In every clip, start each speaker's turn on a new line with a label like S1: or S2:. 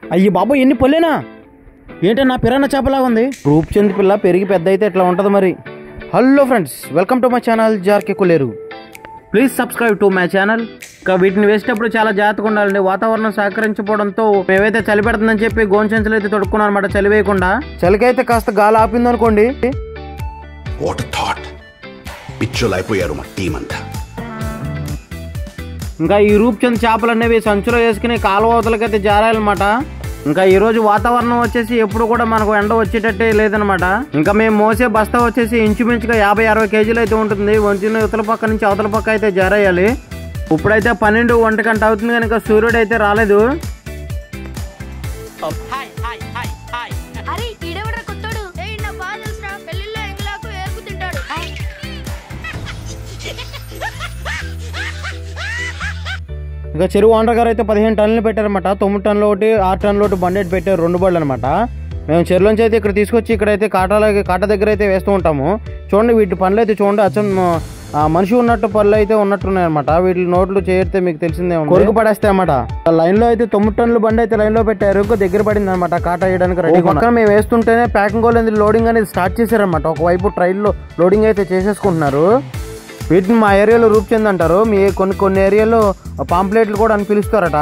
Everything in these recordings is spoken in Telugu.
S1: అయ్యి బాబు ఎన్ని పొల్లేనా ఏంటో నా పిరాన్న చేపలాగా ఉంది. రూప్చంద్ పిల్ల పెరిగి పెద్ద అయితే ఇట్లా ఉంటుంది మరి. Hello friends, welcome to my channel జార్కే Kolleru. Please subscribe to my channel. ఇంకా వీటిని వేసేటప్పుడు చాలా జాగ్రత్తగా ఉండాలండి. వాతావరణం సహకరించకపోవడంతో మేమైతే చలి పెడుతుందని చెప్పి గోన్ సంచులు అయితే తొడుక్కున్నాం అనమాట. చలి వేయకుండా చలికైతే కాస్త గాలి ఆపింది అనుకోండి.
S2: పిచ్చోలైపోయారు మా టీం అంతా.
S1: ఇంకా ఈ రూప్చంద్ చేపలు అనేవి సంచులో వేసుకుని కాలువతలకైతే జారాలన్నమాట. ఇంకా ఈ రోజు వాతావరణం వచ్చేసి ఎప్పుడు కూడా మనకు ఎండ వచ్చేటట్టే లేదనమాట. ఇంకా మేము మోసే బస్తా వచ్చేసి ఇంచుమించుగా 50-60 కేజీలు అయితే ఉంటుంది. వంచిన ఇవతల పక్క నుంచి అవతల పక్క అయితే జారేయాలి. ఇప్పుడైతే 12-1 గంట అవుతుంది కనుక సూర్యుడు అయితే రాలేదు. ఇంకా చెరువు ఓనర్ గారు అయితే 15 టన్నులు పెట్టారనమాట. 9 టన్నులు ఒకటి 6 టన్నులు ఒకటి బండెట్ పెట్టారు, 2 బండ్లు అనమాట. మేము చెరువులోంచి అయితే ఇక్కడ తీసుకొచ్చి ఇక్కడైతే కాట దగ్గర అయితే వేస్తూ ఉంటాము. చూడండి వీటి పనులు అయితే చూడండి, అచ్చం మనిషి ఉన్నట్టు పనులు అయితే ఉన్నట్టున్నాయి అనమాట. వీటి నోట్లు చేరితే మీకు తెలిసిందే కొడుకు పడేస్తాయి అన్నమాట. లైన్ లో అయితే 9 టన్నుల బండి అయితే లైన్ లో పెట్టారు. దగ్గర పడింది అనమాట కాట వేయడానికి రెడీ. పక్కన మేము వేస్తుంటేనే ప్యాకింగ్ వాళ్ళు లోడింగ్ అనేది స్టార్ట్ చేశారనమాట. ఒకవైపు ట్రైల్లో లోడింగ్ అయితే చేసేసుకుంటున్నారు. వీటిని మా ఏరియాలో రూప్చంద్ అంటారు. మీ కొన్ని ఏరియాలో పాంప్లెట్లు కూడా అని పిలుస్తారట.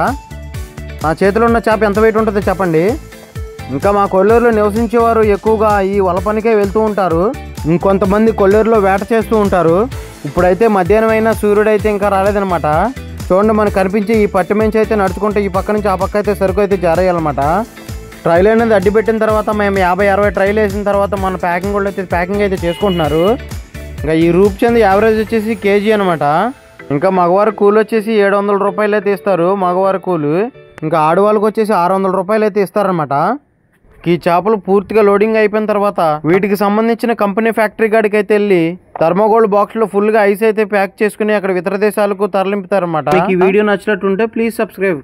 S1: నా చేతిలో ఉన్న చేప ఎంత వెయిట్ ఉంటుందో చెప్పండి. ఇంకా మా కొల్లేరులో నివసించేవారు ఎక్కువగా ఈ వల పనికే వెళ్తూ ఉంటారు. ఇంకొంతమంది కొల్లేరులో వేట చేస్తూ ఉంటారు. ఇప్పుడైతే మధ్యాహ్నం అయినా సూర్యుడు అయితే ఇంకా రాలేదనమాట. చూడండి మనకు కనిపించే ఈ పట్టి మంచి అయితే నడుచుకుంటే ఈ పక్క నుంచి ఆ పక్క అయితే సరుకు అయితే జారేయాలన్నమాట. ట్రైల్ అనేది అడ్డు పెట్టిన తర్వాత మేము 50-60 ట్రైల్ వేసిన తర్వాత మన ప్యాకింగ్ వాళ్ళు అయితే ప్యాకింగ్ అయితే చేసుకుంటున్నారు. ఇంకా ఈ రూప్చంద్ యావరేజ్ వచ్చేసి కేజీ అనమాట. ఇంకా మగవారి కూలి వచ్చేసి 700 రూపాయలు అయితే ఇస్తారు మగవారి కూలి. ఇంకా ఆడవాళ్ళకి వచ్చేసి 600 రూపాయలు అయితే ఇస్తారనమాట. ఈ చేపలు పూర్తిగా లోడింగ్ అయిపోయిన తర్వాత వీటికి సంబంధించిన కంపెనీ ఫ్యాక్టరీ గాడికి అయితే వెళ్ళి థర్మోగోల్డ్ బాక్స్ లో ఫుల్ గా ఐస్ అయితే ప్యాక్ చేసుకుని అక్కడ ఇతర దేశాలకు తరలింపుతారనమాట. ఈ వీడియో నచ్చినట్టుంటే ప్లీజ్ సబ్స్క్రైబ్.